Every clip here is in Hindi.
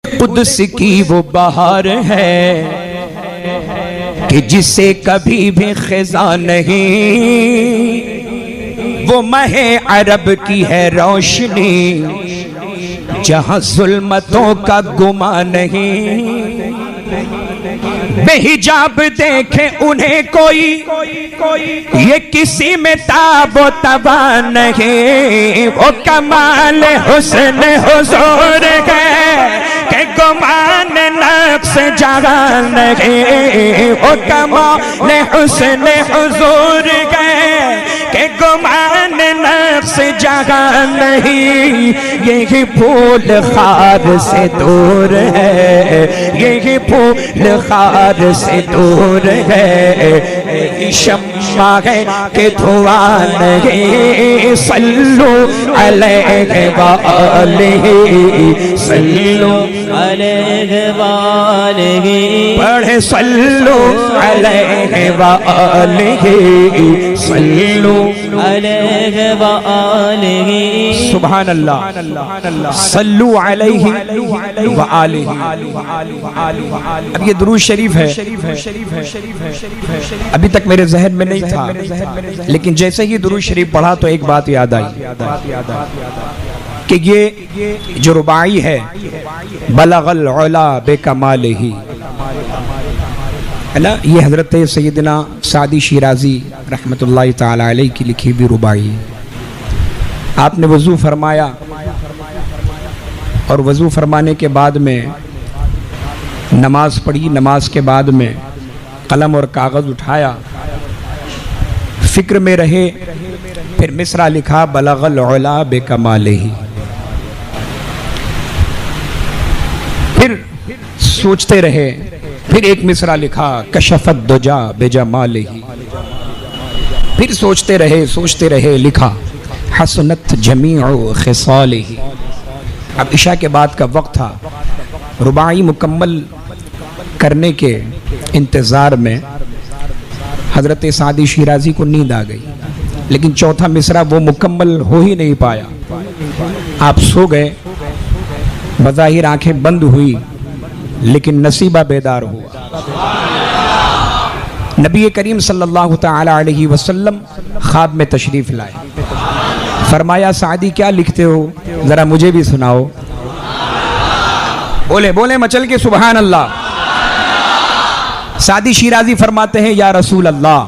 कुद्स की वो बहार है कि जिसे कभी भी खिजा नहीं, वो महे अरब की है रोशनी जहां जुल्मतों का गुमा नहीं। बेहिजाब देखे उन्हें कोई ये किसी में ताबो तबा नहीं, वो कमाल हुस्न हुजूर है के गुमान नफ्स जगा नहीं, वो कमाल हुस्न हुजूर है के गुमान नफ्स जगा नहीं। यही फूल खार से दूर है, यही फूल खार से दूर है, यही शम्मा है कि धुआं नहीं। सल्लु अलैहि व आलिहि, सल्लु अलैहि व आलिहि, पढ़े सल्लु अलैहि व आलिहि, सल्लु अलैहि व आलिहि। सुभान अल्लाह, सल्लु अलैहि व आलिहि। अब ये दुरूद शरीफ है, अभी तक मेरे जहन में नहीं था, लेकिन जैसे ही दुरूद शरीफ पढ़ा तो एक बात याद आई कि ये जो रुबाई है बलगल उला बेकमालिही है ना, ये हजरत सैयदना सादी शिराजी रहमतुल्लाहि ताला अलैहि की लिखी हुई रुबाई। आपने वज़ू फरमाया और वज़ू फरमाने के बाद में नमाज पढ़ी, नमाज के बाद में कलम और कागज़ उठाया, फिक्र में रहे, फिर मिसरा लिखा बलगल उला बेकमालिही। फिर सोचते रहे, फिर एक मिसरा लिखा कशफत दुजा बेजमालिही। फिर सोचते रहे लिखा हसनत जमीउ खिसालिही। अब इशा के बाद का वक्त था, रुबाई मुकम्मल करने के इंतज़ार में हज़रत सादी शिराजी को नींद आ गई, लेकिन चौथा मिसरा वो मुकम्मल हो ही नहीं पाया। आप सो गए, बज़ाहिर आंखें बंद हुई, लेकिन नसीबा बेदार हुआ। नबी करीम सल्लल्लाहु तआला अलैहि वसल्लम ख्वाब में तशरीफ लाए, फरमाया सादी क्या लिखते हो, जरा मुझे भी सुनाओ। बोले बोले मचल के सुभान अल्लाह। सादी शिराजी फरमाते हैं या रसूल अल्लाह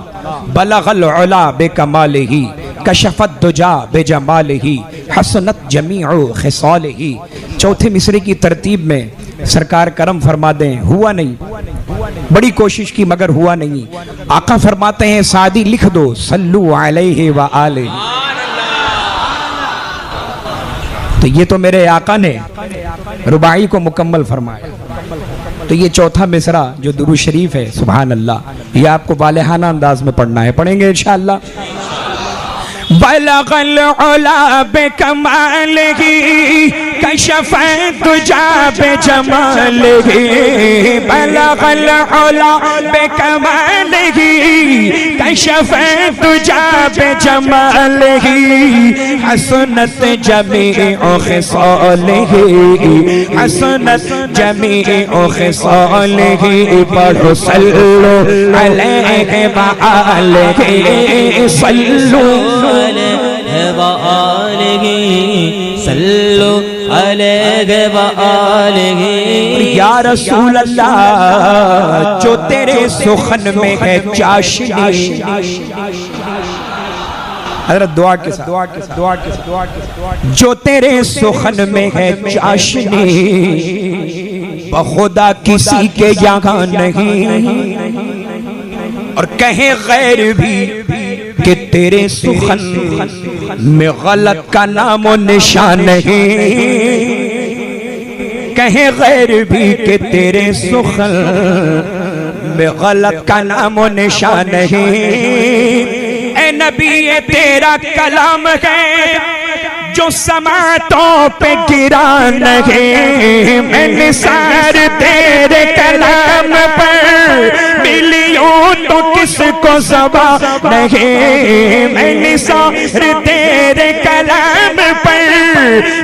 बलगल उला बेकमालिही कशफत दुजा बेजमालिही हसनत जमीउ खिसालिही। चौथे मिसरे की तरतीब में सरकार करम फरमा दें, हुआ नहीं, बड़ी कोशिश की मगर हुआ नहीं। आका फरमाते हैं सादी लिख दो सल्लु अलैहि व आलिहि। तो ये तो मेरे आका ने रुबाई को मुकम्मल फरमाया। तो ये चौथा मिसरा जो दुरूद शरीफ है, सुभान अल्लाह, ये आपको वालेहाना अंदाज में पढ़ना है, पढ़ेंगे इंशाअल्लाह। बलगल उला बेकमालिही कशफत दुजा बेजमालिही, बलगल उला बेकमालिही कशफत दुजा बेजमालिही हसनत जमीउ खिसालिही, हसनत जमीउ खिसालिही। पढ़ो सल्लु अलैहि व आलिहि, सल्लु सल्लु अलैहि व आलिहि। या रसूल अल्लाह जो तेरे सुखन में है चाशनी, हज़रत दुआ के साथ जो तेरे सुखन में है चाशनी, बखुदा किसी के यहाँ नहीं, और कहे गैर भी कि तेरे सुखन में गलत का नामो निशान नहीं, कहे गैर भी कि तेरे सुखन में गलत का नामो निशान नहीं। ए नबी ये तेरा कलाम है जो समातों पे गिरा नहीं, मैं निसार तेरे कलाम पर मिलियों तो किसको ज़बा नहीं, मैं निसार तेरे कलाम पर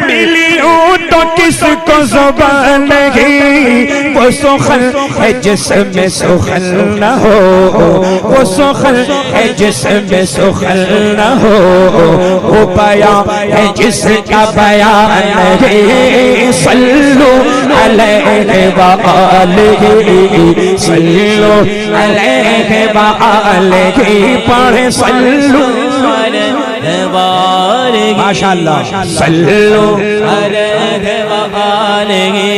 मिली हूँ तो किसको ज़बा नहीं। वो सुखल है जिसमें सुखल न हो, वो सुखल है जिसमें सुखल न हो, वो बयां है जिसका बयान नहीं। सल्लु अलैहि व आलिहि, सल्लु अलैहि व आलिहि, पढ़े सल्लु अलैहि व आलिहि, माशाअल्लाह। सल्लु अलैहि व आलिहि,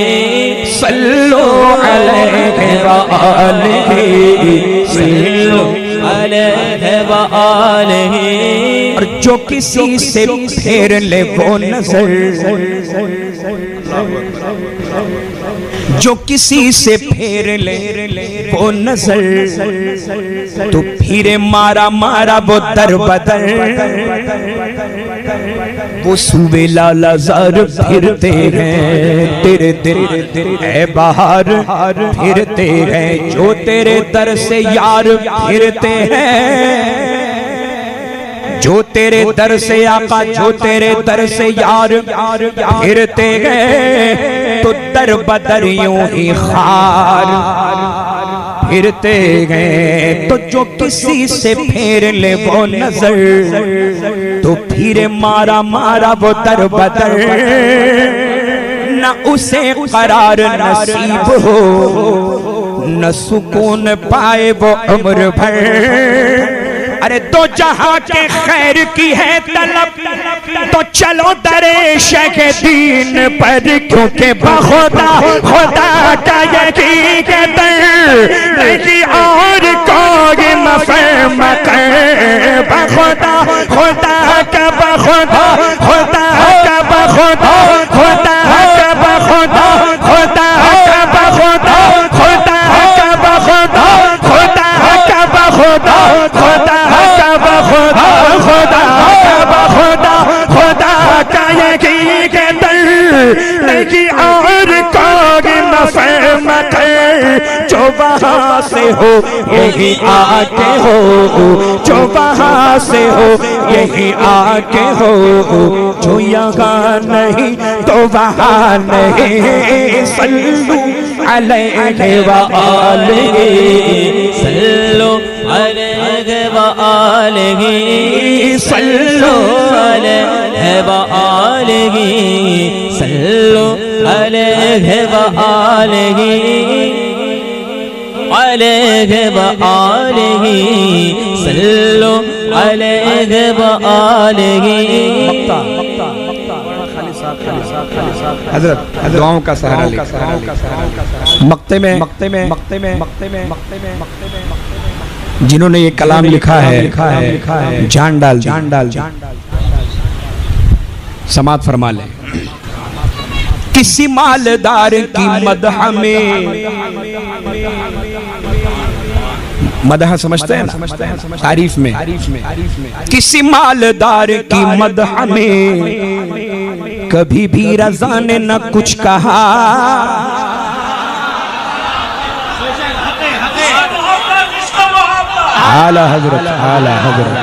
सल्लु अलैहि व आलिहि, सल्लु अलैहि व आलिहि। और जो किसी से फेर ले वो नजर, जो किसी से फेर ले वो नजर, तो फिर मारा मारा वो दर बदर। वो सूबे लाला ज़ार फिरते हैं तेरे दिल है बाहर फिरते हैं, जो तेरे दर से यार फिरते हैं, जो तेरे दर से आका, जो तेरे दर से यार फिरते गए, तो दर बदर यूं ही खार फिरते गए। तो जो किसी से फेर ले वो नजर, तो फिर मारा मारा वो दर बदर। न उसे करार नसीब हो, न सुकून पाए वो उम्र भर। अरे दो जहां के खैर की है तलब, तो चलो दरे शेख दीन पर, क्योंकि बखुदा खुदा का यकीन के दर नहीं और कोई मफहम कर। बखुदा खुदा का बखुदा खुदा का बखुदा खुदा का बखुदा खुदा का बखुदा खुदा का बखुदा खुदा का बखुदा खुदा खुदा खुदा खुदा खुदा का यकीन के दर नहीं और कोई मफहम कर। जो वहाँ से हो यही आके हो, जो वहाँ से हो यही आके हो, जो यहाँ नहीं तो वहाँ नहीं। सल्लु अलैहि व आलिहि, सल्लु अलैहि व आलिहि, सल्लु अलैहि व आलिहि, सल्लु अलैहि व आलिहि, अलैहि व आलिहि, सल्लु अलैहि व आलिहि। हजरत दुआओं का सहारा लेकर मक्ते में जिन्होंने ये कलाम लिखा है, जान डाल समात फरमा ले। किसी मालदार की मदह में, मदह समझते हैं ना, तारीफ में, किसी मालदार की मदह में कभी भी रज़ा ने न कुछ कहा। आला हजरत, आला हजरत।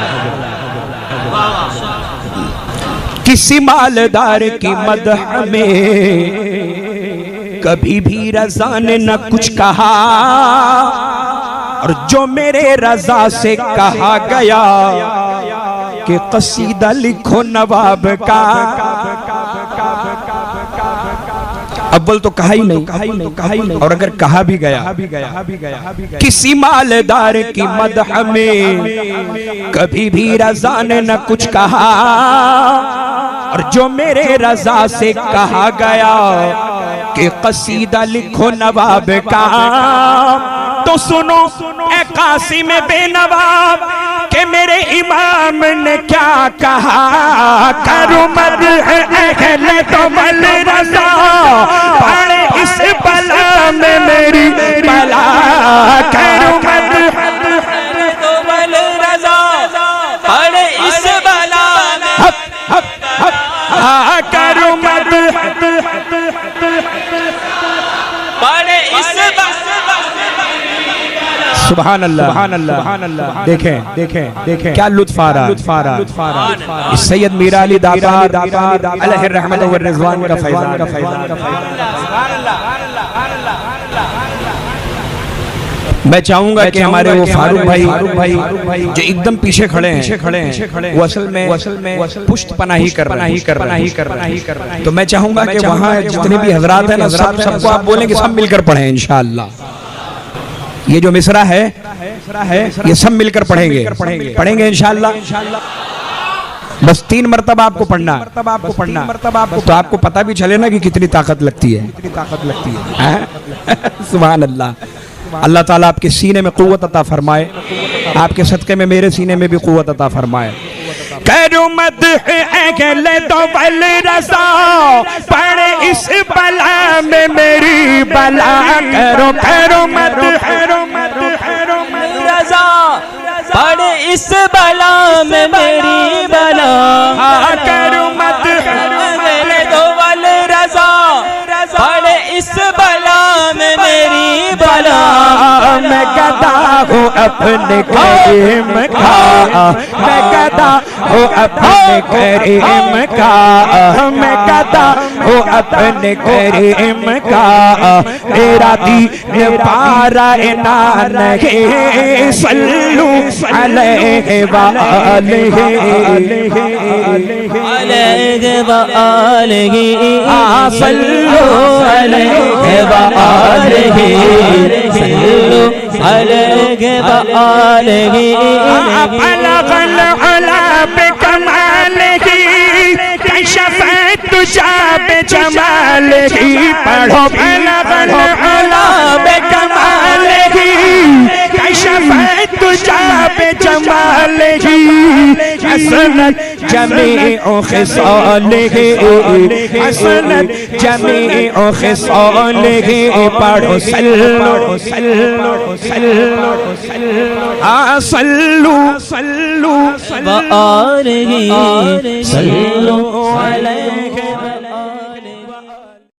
किसी मालदार की मदह में कभी भी रज़ा ने न कुछ कहा, और जो मेरे रज़ा से कहा गया कि कसीदा लिखो नवाब का, अव्वल तो कहा ही नहीं, और अगर कहा भी गया, किसी मालदार की मदह में कभी भी रज़ा ने न कुछ कहा, और जो मेरे रज़ा से कहा गया कि कसीदा लिखो नवाब का, तो सुनो ए कासिम बेनवाब के मेरे इमाम ने क्या कहा। करो मद अहले तो मल रज़ा, पड़े इस बला में मेरी बला। करो मद तो मल रज़ा, पड़े इस बला में, करो मद पड़े इस सुभान अल्लाह, सुभान अल्लाह, सुभान अल्लाह। देखें देखें देखें क्या लुत्फ आ रहा। सैयद मीरा अली दातार अलैहि रहमत व रिज़वान का फैज़ान। मैं चाहूंगा कि हमारे वो फारूक भाई जो एकदम पीछे खड़े हैं वो असल में पुष्ट पनाही कर रहे हैं। तो मैं चाहूंगा कि वहाँ जितने भी हजरात हैं ना सबको आप बोलेंगे, सब मिलकर पढ़ें इंशाअल्लाह। ये जो मिसरा है ये सब मिलकर पढ़ेंगे इंशाअल्लाह। बस 3 मरतबा आपको पढ़ना, तो आपको पता भी चले ना कि कितनी ताकत लगती है। सुभान अल्लाह। अल्लाह ताला आपके सीने में क़ुव्वत अता फरमाए, आपके सदक़े में मेरे सीने में भी क़ुव्वत अता फरमाए। करो मत अगले तो बल रसा पड़े इस बला में मेरी बला। करो मत रजा पड़े इस बला में मेरी बला। करो मत अगले तो बल रजा पड़े इस बला में मेरी बला। मैं गदा हूँ अपने करीम का, मैं गदा हूँ अपने करीम का, मैं गदा हूँ अपने करीम का। मेरा दीन पारा इनान है सल्लू अलैहि व आलिहि सल्लू अलैहि व आलिहि सल्लू अलैहि व आलिहि। बलगल उला बिकमालिही कशफत तुजा बिजमालिही। पढ़ो बलगल उला बिकमालिही कशफत तुजा बिजमालिही। हसनत जमीउ खिसालिही, हसनत जमीउ खिसालिही। पढ़ो सल्लु व आलिहि सल्लु अलैहि